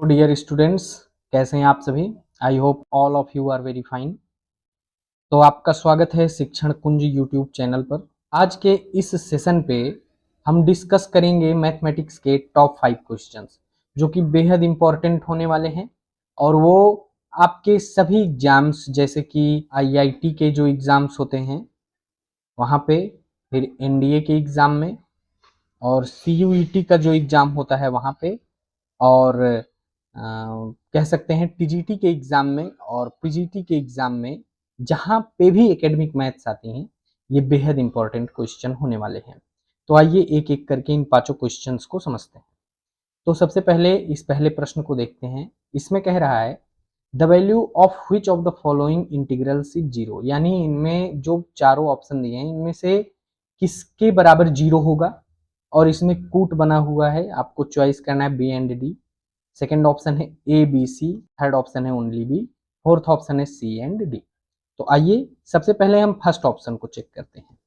Dear students, कैसे हैं आप सभी। I hope all of you are very fine. तो आपका स्वागत है शिक्षण कुंज यूट्यूब चैनल पर। आज के इस सेशन पे हम डिस्कस करेंगे मैथमेटिक्स के टॉप 5 क्वेश्चंस जो कि बेहद इंपॉर्टेंट होने वाले हैं और वो आपके सभी एग्जाम्स जैसे कि आईआईटी के जो एग्जाम्स होते हैं वहाँ पे, फिर एनडीए के एग्जाम में और सीयूईटी का जो एग्जाम होता है वहाँ पे, और कह सकते हैं टीजीटी के एग्जाम में और पीजीटी के एग्जाम में, जहां पे भी एकेडमिक मैथ्स आती हैं, ये बेहद इंपॉर्टेंट क्वेश्चन होने वाले हैं। तो आइए एक एक करके इन पांचों क्वेश्चंस को समझते हैं। तो सबसे पहले इस पहले प्रश्न को देखते हैं। इसमें कह रहा है the value of which of the following integrals is zero, यानी इनमें जो चारों ऑप्शन दिए हैं इनमें से किसके बराबर जीरो होगा। और इसमें कूट बना हुआ है, आपको चॉइस करना है B and D. Second option है A B C, third option है ओनली बी, फोर्थ ऑप्शन है सी एंड डी। तो आइए सबसे पहले हम फर्स्ट ऑप्शन को चेक करते हैं।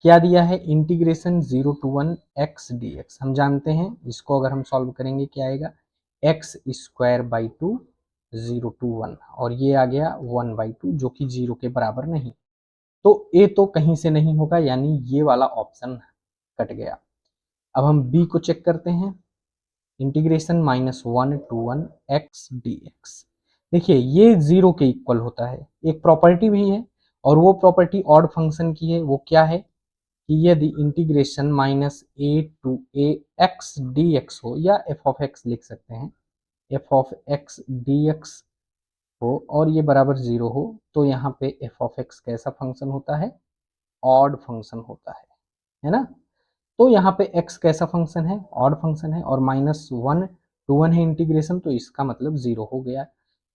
क्या दिया है, इंटीग्रेशन 0 to 1 x dx। हम जानते हैं इसको अगर हम सॉल्व करेंगे क्या आएगा, x स्क्वायर बाई 2 0 to 1, और ये आ गया 1/2 जो कि 0 के बराबर नहीं। तो ए तो कहीं से नहीं होगा, यानी ये वाला ऑप्शन कट गया। अब हम बी को चेक करते हैं। Integration -1 to 1 x dx। देखिए ये 0 के इक्वल होता है। एक प्रॉपर्टी भी है और वो प्रॉपर्टी ऑड फंक्शन की है। वो क्या है कि यदि integration -a to a x dx हो, या f of x लिख सकते हैं, f of x dx हो और ये बराबर 0 हो, तो यहाँ पे f of x कैसा फंक्शन होता है, ऑड फंक्शन होता है ना। तो यहाँ पे x कैसा फंक्शन है, ऑड फंक्शन है, और -1 to 1 है इंटीग्रेशन, तो इसका मतलब 0 हो गया।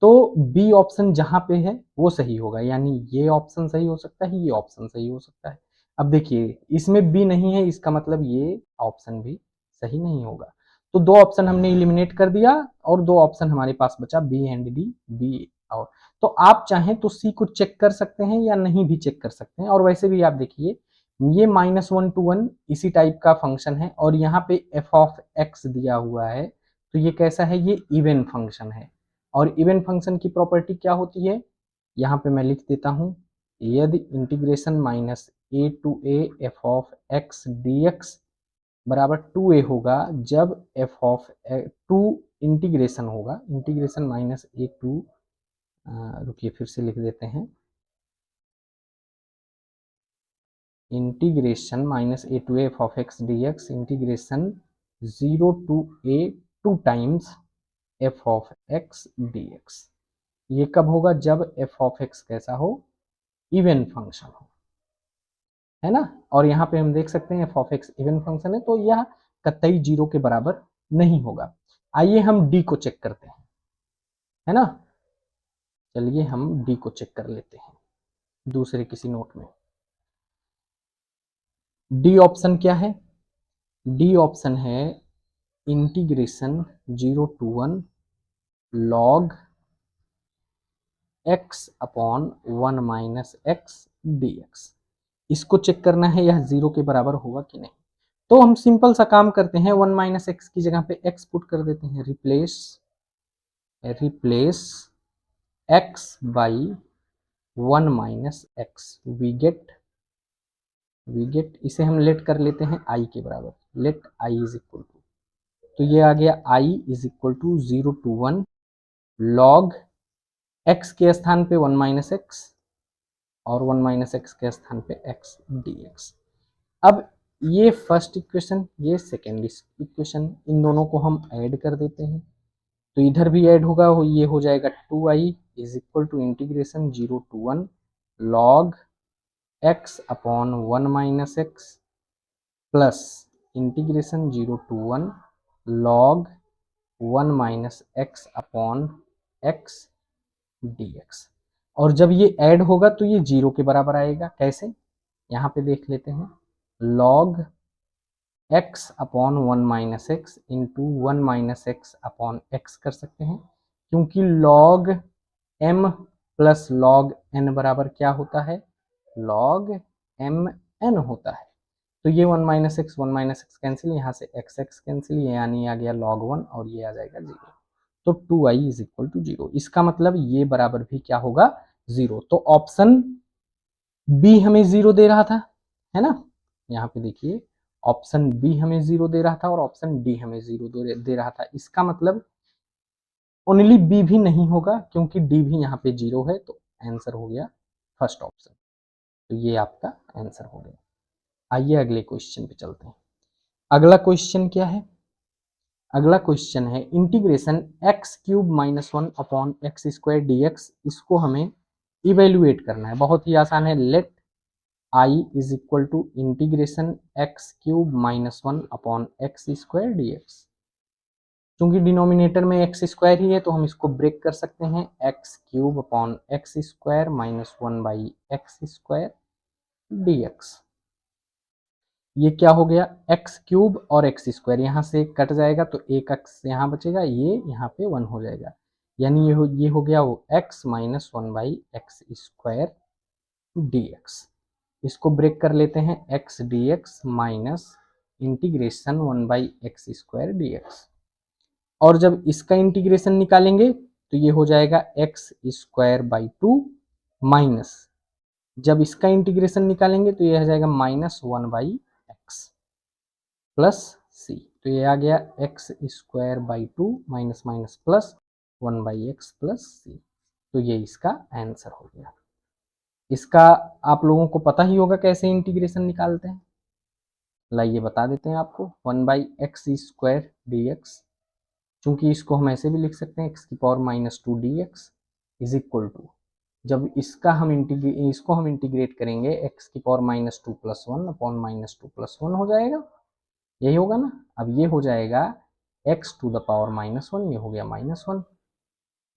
तो बी ऑप्शन जहाँ पे है वो सही होगा, यानी ये ऑप्शन सही हो सकता है, ये ऑप्शन सही हो सकता है। अब देखिए इसमें बी नहीं है, इसका मतलब ये ऑप्शन भी सही नहीं होगा। तो दो ऑप्शन हमने इलिमिनेट कर दिया और दो ऑप्शन हमारे पास बचा बी एंड डी, बी और। तो आप चाहें तो सी को चेक कर सकते हैं या नहीं भी चेक कर सकते हैं। और वैसे भी आप देखिए ये -1 to 1 इसी टाइप का फंक्शन है और यहाँ पे f of x दिया हुआ है, तो ये कैसा है, ये इवन फंक्शन है। और इवन फंक्शन की प्रॉपर्टी क्या होती है, यहाँ पे मैं लिख देता हूँ, यदि integration -a to a f of x dx बराबर 2a होगा, जब f of 2 इंटीग्रेशन होगा, इंटीग्रेशन -a to, रुकिए फिर से लिख देते हैं, integration -a to a f of x dx integration 0 to a 2 times f of x dx। ये कब होगा, जब f of x कैसा हो, इवन फंक्शन हो, है ना। और यहाँ पे हम देख सकते हैं f of x even function है, तो यह कतई 0 के बराबर नहीं होगा। आइए हम d को चेक करते हैं, है ना। चलिए हम d को चेक कर लेते हैं दूसरे किसी नोट में। डी ऑप्शन क्या है, डी ऑप्शन है integration 0 to 1 log x upon 1 minus x dx। इसको चेक करना है यह 0 के बराबर होगा कि नहीं। तो हम सिंपल सा काम करते हैं, 1 माइनस एक्स की जगह पे x पुट कर देते हैं, replace x by 1 minus x, we get इसे हम लेट कर लेते हैं i के बराबर, let i is equal to, तो ये आ गया i is equal to 0 to 1 log x के स्थान पे 1 माइनस एक्स और 1 माइनस एक्स के स्थान पे x dx। अब ये फर्स्ट इक्वेशन, ये सेकेंड इक्वेशन, इन दोनों को हम ऐड कर देते हैं, तो इधर भी ऐड होगा, ये हो जाएगा 2i is equal to integration 0 to 1 log x upon 1 minus x plus integration 0 to 1 log 1 minus x upon x dx। और जब ये ऐड होगा तो ये 0 के बराबर आएगा। कैसे, यहाँ पे देख लेते हैं, log x upon 1 minus x into 1 minus x upon x कर सकते हैं, क्योंकि log m plus log n बराबर क्या होता है, log m n होता है। तो ये 1 - x कैंसिल, यहाँ से x कैंसिल, यानी आ गया log 1 और ये आ जाएगा 0। तो 2i = 0। इसका मतलब ये बराबर भी क्या होगा, 0। तो ऑप्शन बी हमें 0 दे रहा था, है ना। यहाँ पे देखिए ऑप्शन बी हमें 0 दे रहा था और ऑप्शन डी हमें 0 दे रहा था। इसका मतलब ओनली बी भी नहीं होगा क्योंकि डी भी यहाँ पे 0 है, तो आंसर हो गया फर्स्ट ऑप्शन। तो ये आपका आंसर हो गया। आइए अगले क्वेश्चन पे चलते हैं। अगला क्वेश्चन क्या है, अगला क्वेश्चन है इंटीग्रेशन x³ - 1/x² dx। इसको हमें इवेल्युएट करना है, बहुत ही आसान है। Let I = integration x³ - 1/x² dx। चूंकि डिनोमिनेटर में x² ही है तो हम इसको ब्रेक कर सकते हैं, x³ / x² - 1/x² dx। ये क्या हो गया, x³ और x², यहाँ से कट जाएगा तो एक x यहाँ बचेगा, ये यहाँ पे 1 हो जाएगा, यानी ये हो गया वो x - 1/x² dx। इसको ब्रेक कर लेते हैं, x dx minus integration 1/x² dx। और जब इसका इंटीग्रेशन निकालेंगे तो ये हो जाएगा x²/2 माइनस, जब इसका इंटीग्रेशन निकालेंगे तो ये हो जाएगा -1/x प्लस c। तो ये आ गया x²/2 minus minus plus 1/x plus c। तो ये इसका आंसर हो गया। इसका आप लोगों को पता ही होगा कैसे इंटीग्रेशन निकालते हैं, लाइए बता देते हैं आपको। 1/x² dx, चूंकि इसको हम ऐसे भी लिख सकते हैं x⁻⁻2 dx is equal to, जब इसको हम इंटीग्रेट करेंगे x⁻⁻2 + 1 अपॉन -2 + 1 हो जाएगा, यही होगा ना। अब ये हो जाएगा x⁻⁻1, ये हो गया -1,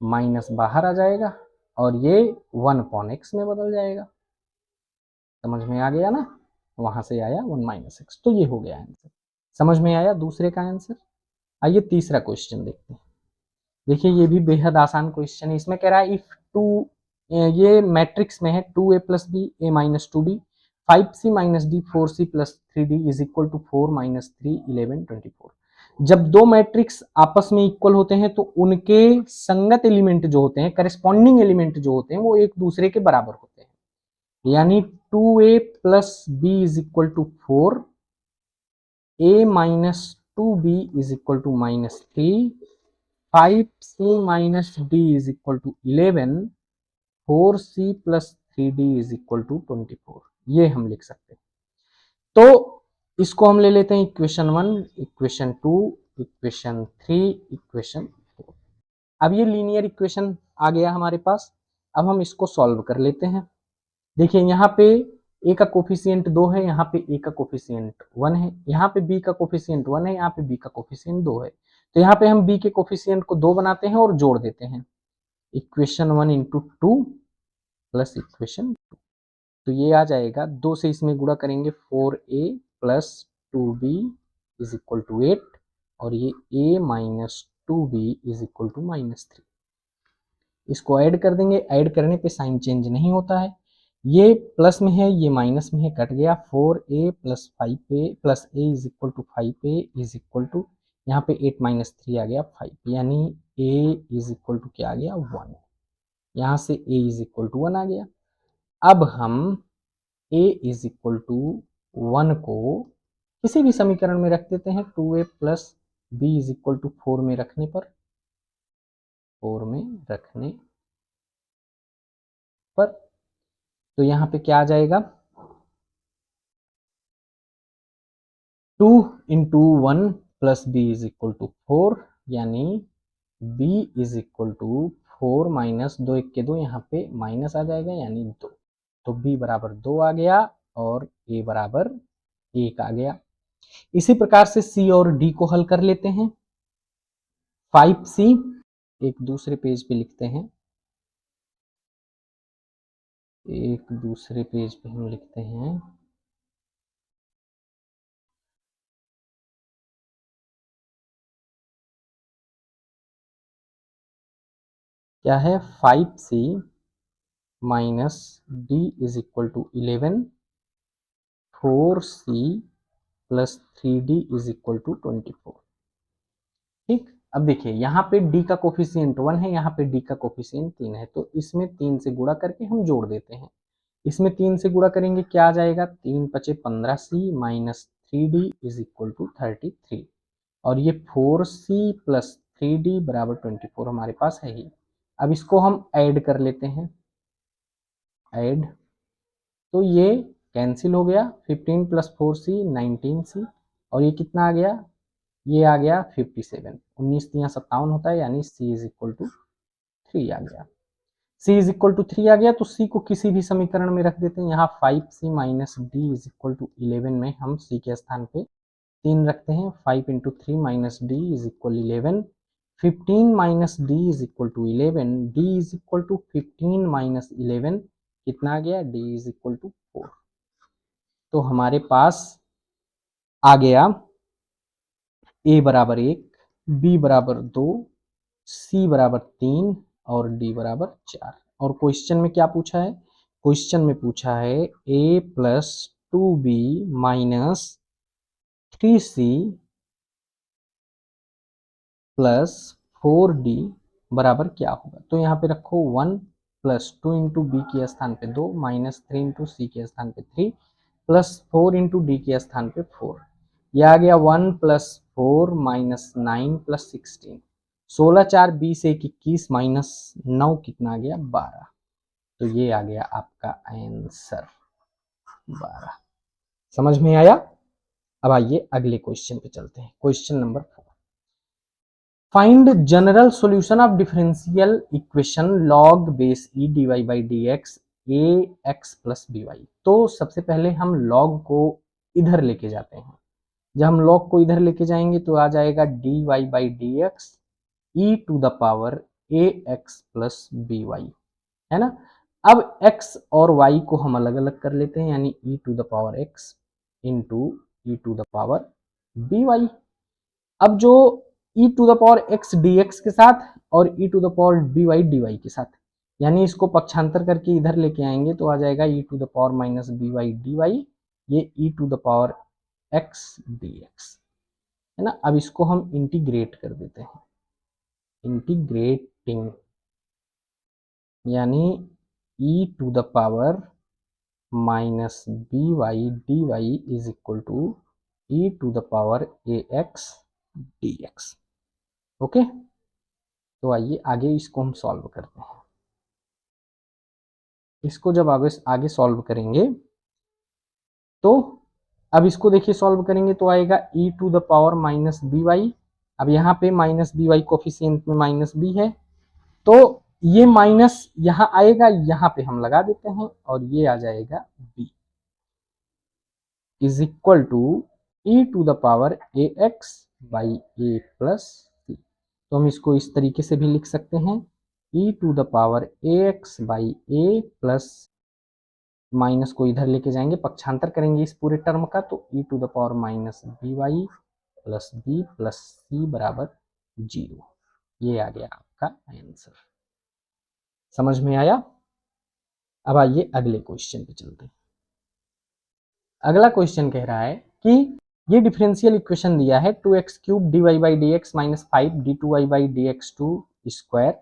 माइनस बाहर आ जाएगा और ये 1/x में बदल जाएगा। समझ में आ गया ना, वहां से आया 1 - x, तो ये हो गया आंसर। समझ में आया दूसरे का आंसर। आइए तीसरा क्वेश्चन देखते हैं। देखिए ये भी बेहद आसान क्वेश्चन है। इसमें कह रहा है इफ टू, ये मैट्रिक्स में है 2a + b a - 2b 5c - d 4c + 3d is equal to 4 - 3 11 24। जब दो मैट्रिक्स आपस में इक्वल होते हैं तो उनके संगत एलिमेंट जो होते हैं, करस्पॉन्डिंग एलिमेंट जो होते हैं, वो एक दूसरे के बराबर होते हैं। यानी 2a + b is equal to 4, a - 2b is equal to -3, 5c - d is equal to 11, 4c + 3d is equal to 24। ये हम लिख सकते हैं। तो इसको हम ले लेते हैं इक्वेशन 1, इक्वेशन 2, इक्वेशन 3, इक्वेशन 4। अब ये लीनियर इक्वेशन आ गया हमारे पास। अब हम इसको सॉल्व कर लेते हैं। देखिए यहाँ पे a का कोफिशिएंट 2 है, यहाँ पे a का कोफिशिएंट 1 है, यहाँ पे b का कोफिशिएंट 1 है, यहाँ पे b का कोफिशिएंट 2 है। तो यहाँ पे हम b के कोफिशिएंट को 2 बनाते हैं और जोड़ देते हैं। इक्वेशन 1 × 2 प्लस इक्वेशन 2, तो ये आ जाएगा 2 से इसमें गुणा करेंगे 4a + 2b is equal to 8 और ये a - 2b is equal to -3। इसको ऐड कर देंगे, ऐड करने पे साइन चेंज नहीं होता है, ये प्लस में है ये माइनस में है, कट गया। 4a + 5a + a is equal to 5a is equal to, यहाँ पे 8 - 3 आ गया 5, यानी a इज इक्वल टू क्या आ गया 1। यहाँ से a इज इक्वल टू 1 आ गया। अब हम a इज इक्वल टू 1 को किसी भी समीकरण में रख देते हैं। 2a + b is equal to 4 में रखने पर, 4 में रखने पर, तो यहाँ पे क्या आ जाएगा 2 × 1 + b इज इक्वल टू 4, यानी b इज इक्वल टू 4 - 2 1 के 2, यहाँ पे माइनस आ जाएगा यानी 2, तो b बराबर 2 आ गया और a बराबर 1 आ गया। इसी प्रकार से c और d को हल कर लेते हैं। 5c एक दूसरे पेज पे लिखते हैं, एक दूसरे पेज पे हम लिखते हैं क्या है 5c - d is equal to 11, 4c plus 3d is equal to 24। ठीक, अब देखिए यहाँ पे d का कोफिशिएंट 1 है, यहाँ पे d का कोफिशिएंट 3 है, तो इसमें 3 से गुणा करके हम जोड़ देते हैं। इसमें 3 से गुणा करेंगे क्या आ जाएगा, 3 पचे 15c minus 3d is equal to 33, और ये 4c प्लस 3d बराबर 24 हमारे पास है ही। अब इसको हम ऐड कर लेते हैं, ऐड, तो ये कैंसिल हो गया, 15 प्लस 4c 19c, और ये कितना आ गया, ये आ गया 57, 19 तियां 57 होता है, यानी c इज इक्वल टू 3 आ गया। c इज इक्वल टू 3 आ गया, तो c को किसी भी समीकरण में रख देते हैं। यहाँ 5c minus d is equal to 11 में हम c के स्थान पे 3 रखते हैं। 5 into 3 minus d is equal 11, 15 minus d is equal to 11, d is equal to 15 minus 11 कितना आ गया, डी इज इक्वल टू 4। तो हमारे पास आ गया a बराबर 1, b बराबर 2, c बराबर 3 और d बराबर 4। और क्वेश्चन में क्या पूछा है, क्वेश्चन में पूछा है a plus 2b minus 3c plus 4d बराबर क्या होगा। तो यहाँ पे रखो 1 प्लस 2 इंटू बी के स्थान पे 2 माइनस 3 इंटू सी के स्थान पे 3 प्लस 4 इंटू डी के स्थान पे 4। यह आ गया 1 प्लस 4 माइनस 9 प्लस 16, 16 4 20 1 21 माइनस 9 कितना आ गया 12। तो ये आ गया आपका आंसर 12। समझ में आया। अब आइए अगले क्वेश्चन पे चलते हैं। Question number 4, find general solution of differential equation log base e d y by d x a x plus b y. तो सबसे पहले हम लॉग को इधर लेके जाते हैं। जब हम लॉग को इधर लेके जाएंगे तो आ जाएगा d y by d x e to the power a x plus b y, है ना। अब x और y को हम अलग अलग कर लेते हैं, यानी e to the power x into e to the power b y. अब जो e to the power x dx के साथ और e to the power b y d y के साथ, यानी इसको पक्षांतर करके इधर लेके आएंगे तो आ जाएगा e to the power minus b y d y, ये e to the power x dx, है ना। अब इसको हम इंटीग्रेट कर देते हैं, इंटीग्रेटिंग, यानी e to the power minus b y d y is equal to e to the power a x d x. Okay, तो आइए आगे इसको हम सॉल्व करते हैं। इसको जब आगे सॉल्व करेंगे तो अब इसको देखिए सॉल्व करेंगे तो आएगा e to the power minus b y. अब यहाँ पे माइनस बी वाई कोफिशिएंट में माइनस बी है, तो ये माइनस यहाँ आएगा, यहाँ पे हम लगा देते हैं और ये आ जाएगा b is equal to e to the power a x by a plus c. तो हम इसको इस तरीके से भी लिख सकते हैं, e to the power a x by a plus, minus को इधर लेके जाएंगे, पक्षांतर करेंगे इस पूरे टर्म का, तो e to the power minus b y plus b plus c बराबर 0। ये आ गया आपका आंसर। समझ में आया। अब आइए अगले क्वेश्चन पे चलते हैं। अगला क्वेश्चन कह रहा है कि ये डिफरेंशियल इक्वेशन दिया है 2x cube d y by d x minus 5 d two y by d x two square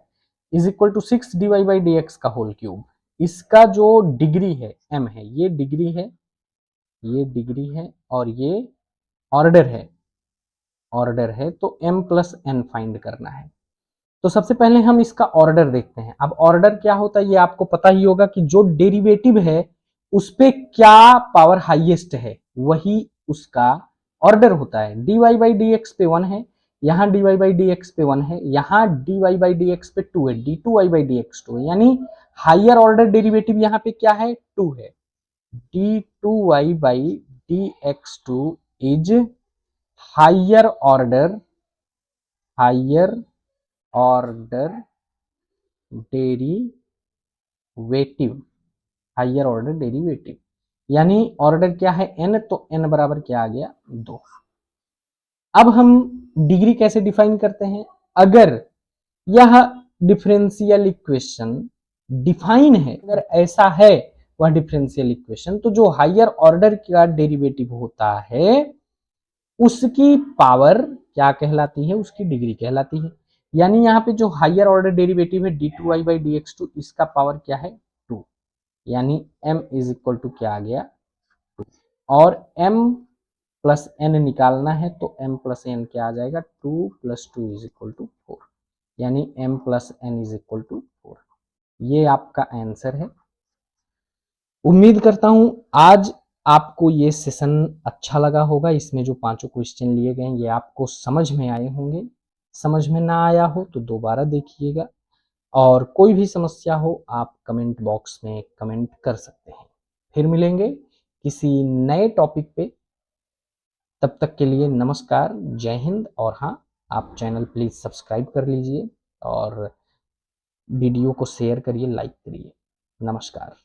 is equal to 6 d y by d x का होल क्यूब। इसका जो डिग्री है m है, ये डिग्री है, ये डिग्री है और ये ऑर्डर है, ऑर्डर है, तो m प्लस n फाइंड करना है। तो सबसे पहले हम इसका ऑर्डर देखते हैं। अब ऑर्डर क्या होता है ये आपको पता ही होगा कि जो डेरिवेटिव है उस पे क्या पावर हाईएस्ट है वही उसका ऑर्डर होता है। dy बाई डी एक्स पे 1 है, यहाँ dy बाई डी एक्स पे 1 है, यहाँ dy बाई डी एक्स पे 2 है, d2y बाई डी एक्स 2 है, यानी हायर ऑर्डर डेरिवेटिव यहाँ पे क्या है 2 है। d2y by d x 2 is higher order derivative, higher order derivative, यानी ऑर्डर क्या है n, तो n बराबर क्या आ गया 2। अब हम डिग्री कैसे डिफाइन करते हैं, अगर यह डिफरेंशियल इक्वेशन डिफाइन है, अगर ऐसा है वह डिफरेंशियल इक्वेशन, तो जो हायर ऑर्डर का डेरिवेटिव होता है उसकी पावर क्या कहलाती है, उसकी डिग्री कहलाती है। यानी यहाँ पे जो हायर ऑर्डर डेरिवेटिव है d2y/dx2, इसका पावर क्या है 2, यानी m इज इक्वल टू क्या आ गया 2। और m प्लस n निकालना है तो m प्लस n क्या आ जाएगा 2 + 2 इज इक्वल टू 4, यानी m प्लस n इज इक्वल टू 4। ये आपका आंसर है। उम्मीद करता हूं आज आपको ये सेशन अच्छा लगा होगा। इसमें जो पांचों क्वेश्चन लिए गए ये आपको समझ में आए होंगे। समझ में ना आया हो तो दोबारा देखिएगा, और कोई भी समस्या हो आप कमेंट बॉक्स में कमेंट कर सकते हैं। फिर मिलेंगे किसी नए टॉपिक पे, तब तक के लिए नमस्कार, जय हिंद। और हाँ, आप चैनल प्लीज सब्सक्राइब कर लीजिए और वीडियो को शेयर करिए, लाइक करिए। नमस्कार।